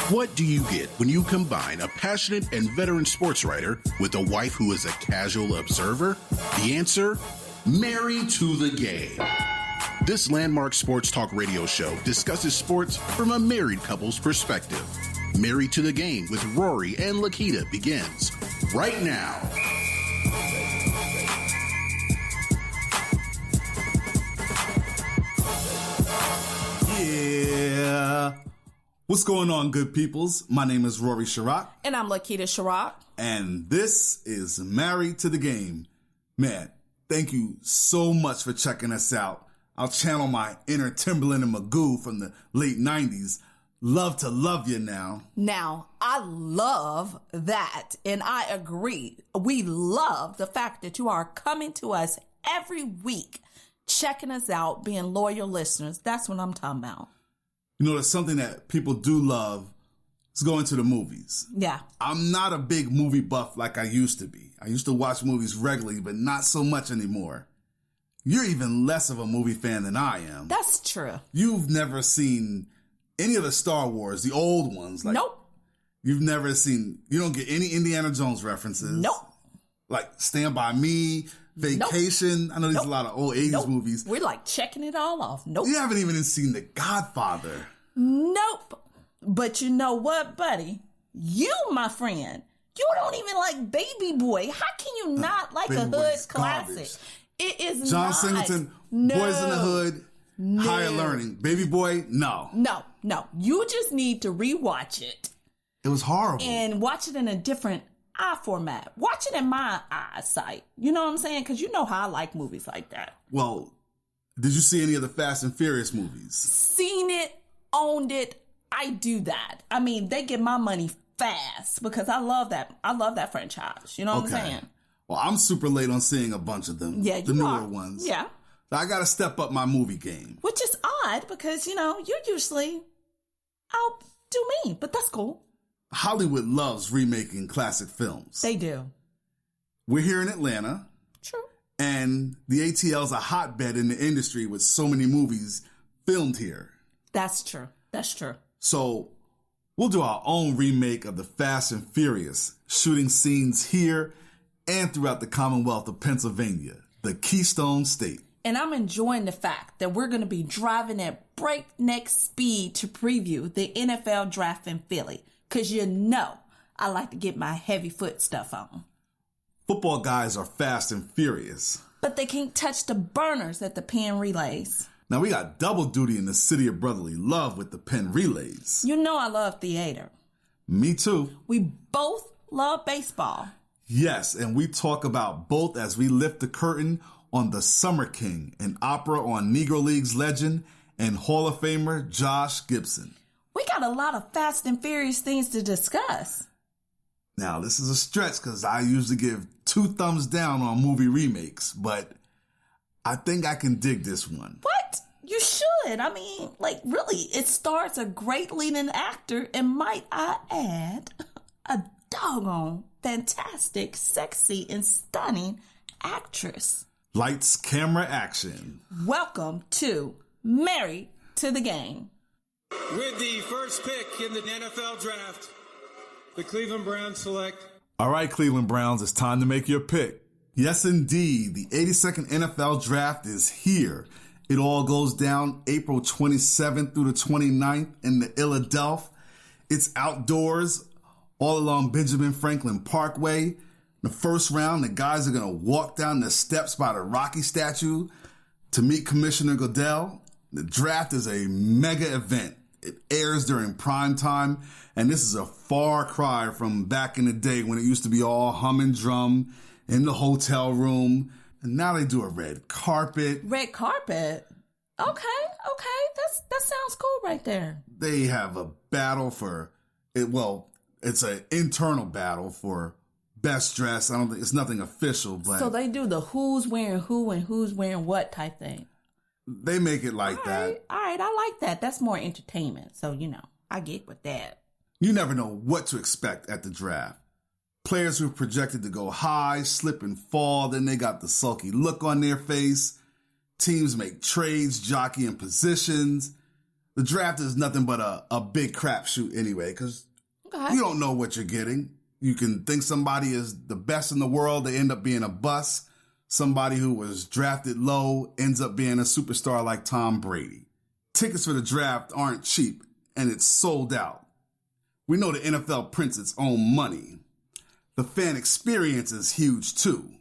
What do you get when you combine a passionate and veteran sports writer with a wife who is a casual observer? The answer? Married to the Game. This landmark sports talk radio show discusses sports from a married couple's perspective. Married to the Game with Rory and Lakita begins right now. Yeah. What's going on, good peoples? My name is Rory Sharrock. And I'm Lakita Sharrock. And this is Married to the Game. Man, thank you so much for checking us out. I'll channel my inner Timberland and Magoo from the late 90s. Love to love you now. Now, I love that. And I agree. We love the fact that you are coming to us every week, checking us out, being loyal listeners. That's what I'm talking about. You know, there's something that people do love is going to the movies. Yeah. I'm not a big movie buff like I used to be. I used to watch movies regularly, but not so much anymore. You're even less of a movie fan than I am. That's true. You've never seen any of the Star Wars, the old ones. Like, nope. You've never seen, you don't get any Indiana Jones references. Nope. Like Stand By Me, Vacation. Nope. I know there's a lot of old 80s movies. We're like checking it all off. Nope. You haven't even seen The Godfather. Nope. But you know what, buddy? You, my friend, you don't even like Baby Boy. How can you not like a hood classic? Garbage. It is John not. Singleton, No. Boys in the Hood, No. Higher Learning. Baby Boy, no. No. You just need to rewatch it. It was horrible. And watch it in a different eye format. Watch it in my eyesight. You know what I'm saying? Because you know how I like movies like that. Well, did you see any of the Fast and Furious movies? Seen it, owned it. I do that. I mean, they get my money fast because I love that. I love that franchise. You know what I'm saying? Well, I'm super late on seeing a bunch of them. Yeah, the you newer are. ones. Yeah. So I got to step up my movie game. Which is odd because, you know, you're usually out do me, but that's cool. Hollywood loves remaking classic films. They do. We're here in Atlanta. True. And the ATL's a hotbed in the industry with so many movies filmed here. That's true. That's true. So we'll do our own remake of the Fast and Furious, shooting scenes here and throughout the Commonwealth of Pennsylvania, the Keystone State. And I'm enjoying the fact that we're going to be driving at breakneck speed to preview the NFL draft in Philly. Because you know I like to get my heavy foot stuff on. Football guys are fast and furious. But they can't touch the burners at the Penn relays. Now we got double duty in the city of brotherly love with the Penn relays. You know I love theater. Me too. We both love baseball. Yes, and we talk about both as we lift the curtain on The Summer King, an opera on Negro Leagues legend and Hall of Famer Josh Gibson. We got a lot of Fast and Furious things to discuss. Now, this is a stretch because I usually give 2 thumbs down on movie remakes, but I think I can dig this one. What? You should. I mean, like, really, it stars a great leading actor and, might I add, a doggone fantastic, sexy, and stunning actress. Lights, camera, action. Welcome to Married to the Game. With the first pick in the NFL draft, the Cleveland Browns select. All right, Cleveland Browns, it's time to make your pick. Yes, indeed. The 82nd NFL draft is here. It all goes down April 27th through the 29th in the Philadelphia. It's outdoors, all along Benjamin Franklin Parkway. The first round, the guys are going to walk down the steps by the Rocky statue to meet Commissioner Goodell. The draft is a mega event. It airs during prime time, and this is a far cry from back in the day when it used to be all hum and drum in the hotel room. And now they do a red carpet. Red carpet? Okay. That sounds cool right there. They have a battle for it. Well, it's an internal battle for best dress. I don't think it's nothing official, but so they do the who's wearing who and who's wearing what type thing. They make it like that. All right, I like that. That's more entertainment. So, you know, I get with that. You never know what to expect at the draft. Players who are projected to go high, slip and fall, then they got the sulky look on their face. Teams make trades, jockeying positions. the draft is nothing but a big crapshoot anyway, because you don't know what you're getting. You can think somebody is the best in the world. They end up being a bust. Somebody who was drafted low ends up being a superstar like Tom Brady. Tickets for the draft aren't cheap, and it's sold out. We know the NFL prints its own money. The fan experience is huge too.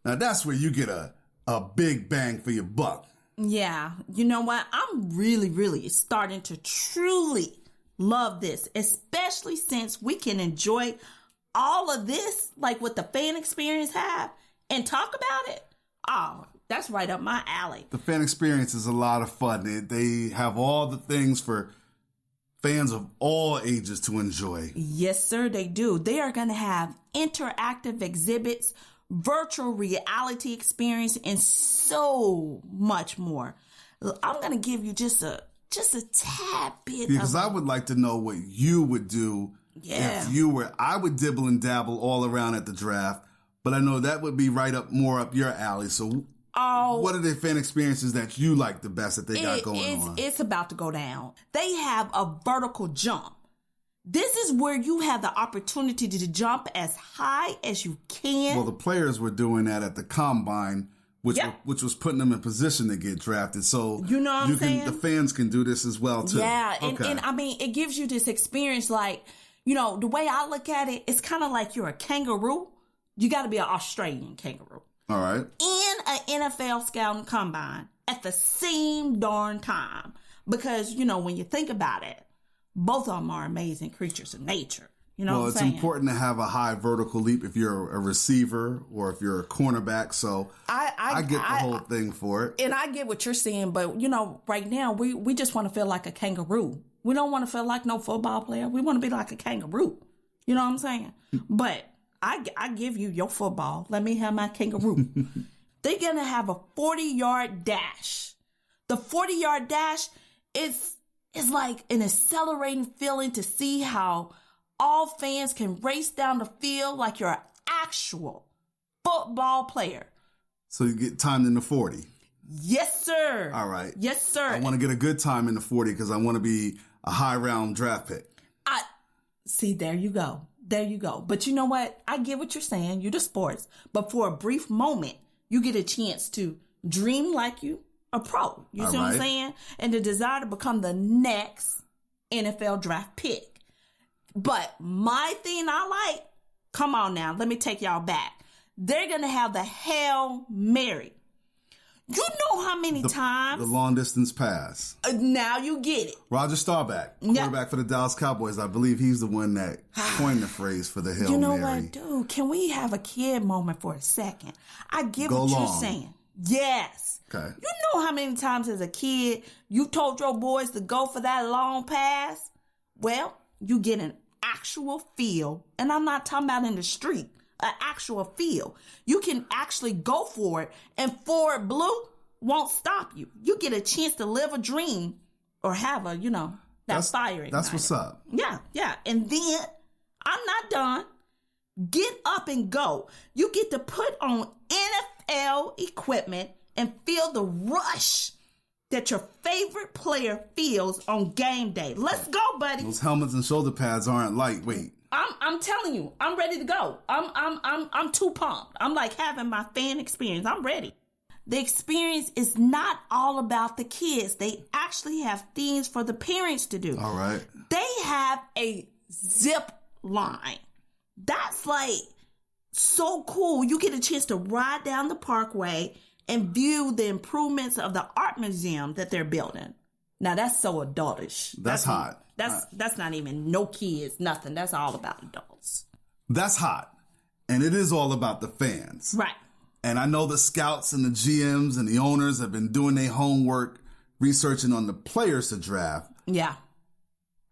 Now that's where you get a big bang for your buck. Yeah, you know what? I'm really starting to truly love this, especially since we can enjoy all of this, like what the fan experience have, and talk about it. Oh, that's right up my alley. The fan experience is a lot of fun. They have all the things for fans of all ages to enjoy. Yes, sir, they do. They are going to have interactive exhibits, virtual reality experience, and so much more. I'm going to give you just a tad bit. Because I would like to know what you would do if you were. I would dibble and dabble all around at the draft, but I know that would be more up your alley. So what are the fan experiences that you like the best that they got going on? It's about to go down. They have a vertical jump. This is where you have the opportunity to jump as high as you can. Well, the players were doing that at the combine, which was putting them in position to get drafted. So you know what I'm saying? The fans can do this as well too. Yeah, and I mean, it gives you this experience. Like, you know, the way I look at it, it's kind of like you're a kangaroo. You got to be an Australian kangaroo. All right. In an NFL scouting combine at the same darn time. Because, you know, when you think about it, both of them are amazing creatures of nature. You know what I'm saying? Well, it's important to have a high vertical leap if you're a receiver or if you're a cornerback. So I get the whole thing for it. And I get what you're saying. But, you know, right now, we just want to feel like a kangaroo. We don't want to feel like no football player. We want to be like a kangaroo. You know what I'm saying? But I give you your football. Let me have my kangaroo. They're going to have a 40-yard dash. The 40-yard dash is like an accelerating feeling to see how all fans can race down the field like you're an actual football player. So you get timed in the 40. Yes, sir. All right. Yes, sir. I want to get a good time in the 40 because I want to be a high round draft pick. See, there you go. There you go. But you know what? I get what you're saying. You're the sports. But for a brief moment, you get a chance to dream like you a pro. You see what I'm saying? And the desire to become the next NFL draft pick. But my thing I like, come on now, let me take y'all back. They're going to have the Hail Mary. You know how many times? The long distance pass. Now you get it. Roger Staubach, quarterback for the Dallas Cowboys. I believe he's the one that coined the phrase for the Hail Mary. You know what, dude? Can we have a kid moment for a second? I get what you're saying. Yes. Okay. You know how many times as a kid you told your boys to go for that long pass? Well, you get an actual feel, and I'm not talking about in the street. An actual feel. You can actually go for it, and Forward Blue won't stop you. You get a chance to live a dream or have a, that fire. That's what's up. Yeah. And then, I'm not done. Get up and go. You get to put on NFL equipment and feel the rush that your favorite player feels on game day. Let's go, buddy. Those helmets and shoulder pads aren't lightweight. I'm telling you, I'm ready to go. I'm too pumped. I'm like having my fan experience. I'm ready. The experience is not all about the kids. They actually have things for the parents to do. All right. They have a zip line. That's like so cool. You get a chance to ride down the parkway and view the improvements of the art museum that they're building. Now that's so adultish. That's hot. That's not even no kids, nothing. That's all about adults. That's hot. And it is all about the fans. Right. And I know the scouts and the GMs and the owners have been doing their homework, researching on the players to draft. Yeah.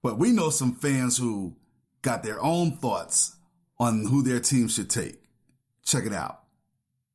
But we know some fans who got their own thoughts on who their team should take. Check it out.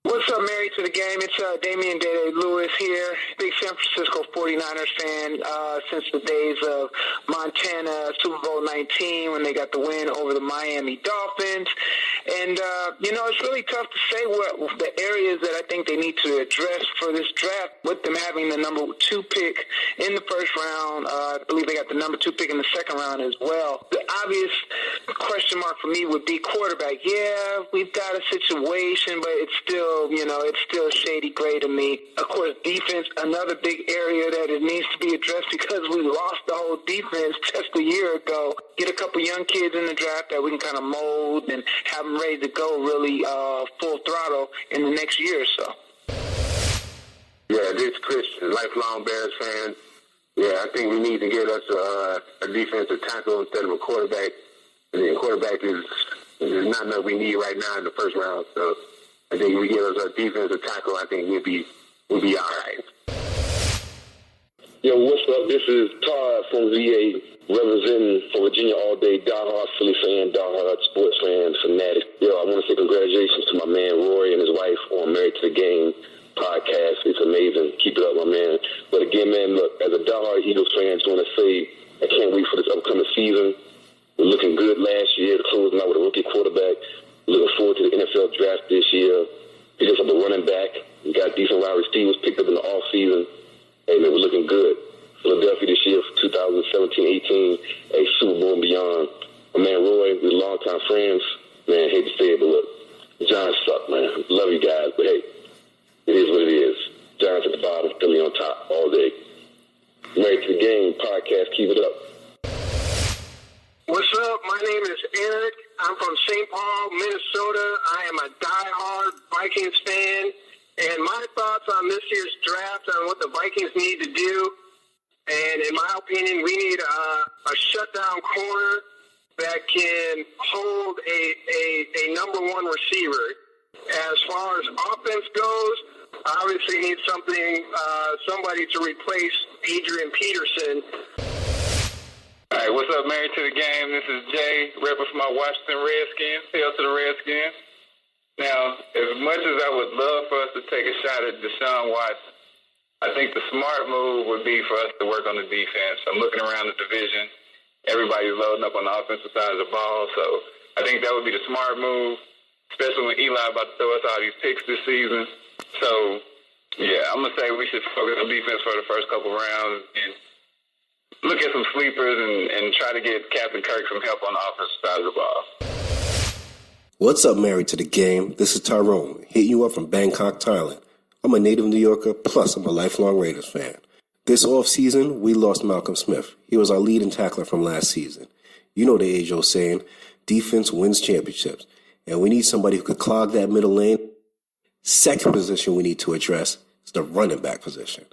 What's up, Married to the Game? It's Damian Dede Lewis here. Big San Francisco 49ers fan since the days of Montana Super Bowl 19 when they got the win over the Miami Dolphins. And, it's really tough to say what the areas that I think they need to address for this draft with them having the number 2 pick in the first round. I believe they got the number 2 pick in the second round as well. The obvious question mark for me would be quarterback. Yeah, we've got a situation, but it's still shady gray to me. Of course, defense, another big area that it needs to be addressed because we lost the whole defense just a year ago. Get a couple young kids in the draft that we can kind of mold and have them ready to go really full throttle in the next year or so. Yeah, this is Chris, lifelong Bears fan. Yeah, I think we need to get us a defensive tackle instead of a quarterback. And the quarterback is not enough we need right now in the first round. So I think if we get us a defensive tackle, I think we'll be all right. Yo, what's up? This is Todd from VA, representing for Virginia all day, diehard Philly fan, diehard sports fan, fanatic. Yo, I want to say congratulations to my man Roy and his wife on Married to the Game podcast. It's amazing. Keep it up, my man. But again, man, look, as a diehard Eagles fan, I just want to say I can't wait for this upcoming season. We're looking good last year, closing out with a rookie quarterback. Looking forward to the NFL draft this year. Picked us up a running back. We got decent wide receivers picked up in the offseason. Hey, man, we're looking good. Philadelphia this year, 2017-18, a Super Bowl and beyond. My man Roy, we're longtime friends. Man, hate to say it, but look, Giants suck, man. Love you guys, but hey, it is what it is. Giants at the bottom, Philly on top all day. Married to the Game podcast, keep it up. What's up? My name is Eric. I'm from St. Paul, Minnesota. I am a diehard Vikings fan. And my thoughts on this year's draft on what the Vikings need to do, and in my opinion, we need a shutdown corner that can hold a number 1 receiver. As far as offense goes, obviously need somebody to replace Adrian Peterson. All right, what's up, Married to the Game? This is Jay, repping for my Washington Redskins. Hail to the Redskins. Now, as much as I would love for us to take a shot at Deshaun Watson, I think the smart move would be for us to work on the defense. I'm looking around the division. Everybody's loading up on the offensive side of the ball, so I think that would be the smart move, especially when Eli about to throw us all these picks this season. So, yeah, I'm going to say we should focus on defense for the first couple rounds and look at some sleepers and try to get Captain Kirk some help on the offensive side of the ball. What's up, Married to the Game? This is Tyrone, hitting you up from Bangkok, Thailand. I'm a native New Yorker, plus I'm a lifelong Raiders fan. This offseason, we lost Malcolm Smith. He was our leading tackler from last season. You know the age-old saying, defense wins championships. And we need somebody who could clog that middle lane. Second position we need to address is the running back position.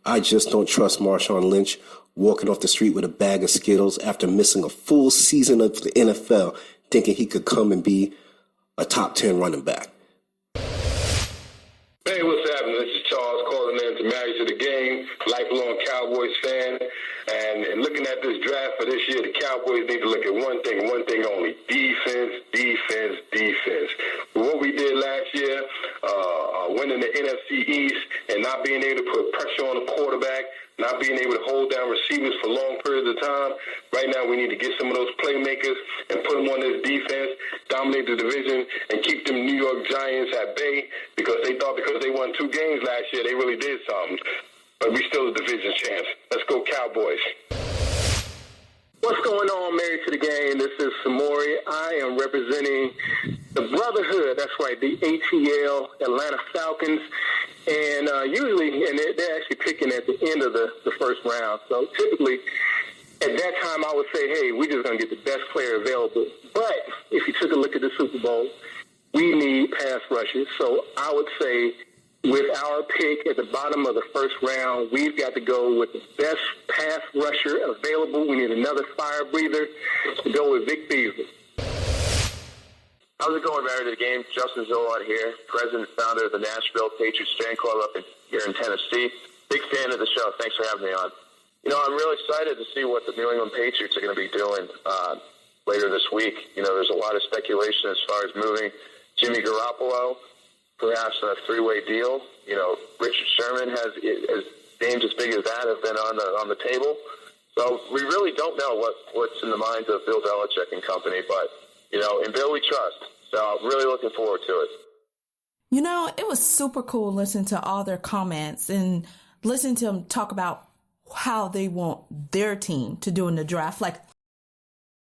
I just don't trust Marshawn Lynch walking off the street with a bag of Skittles after missing a full season of the NFL, thinking he could come and be a top 10 running back. Hey, what's happening? This is Charles calling in to Married to the Game, lifelong Cowboys fan. And looking at this draft for this year, the Cowboys need to look at one thing only: defense, defense, defense. What we did last year, winning the NFC East and not being able to put pressure on the quarterback, not being able to hold down receivers for long periods of time. Right now, we need to get some of those playmakers and put them on this defense, dominate the division, and keep them New York Giants at bay because they thought because they won 2 games last year, they really did something. But we still a division champs. Let's go Cowboys. What's going on, Married to the Game? This is Samori. I am representing the Brotherhood. That's right, the ATL, Atlanta Falcons. And they're actually picking at the end of the first round. So typically, at that time, I would say, hey, we're just going to get the best player available. But if you took a look at the Super Bowl, we need pass rushers. So I would say with our pick at the bottom of the first round, we've got to go with the best pass rusher available. We need another fire breather to go with Vic Beasley. How's it going, Married to the Game? Justin Zolot here, president and founder of the Nashville Patriots fan club here in Tennessee. Big fan of the show. Thanks for having me on. I'm really excited to see what the New England Patriots are going to be doing later this week. There's a lot of speculation as far as moving Jimmy Garoppolo perhaps a three-way deal. You know, Richard Sherman has names as big as that have been on the table. So we really don't know what's in the minds of Bill Belichick and company, but, you know, in Bill we trust. So I'm really looking forward to it. You know, it was super cool listening to all their comments and listening to them talk about how they want their team to do in the draft. Like,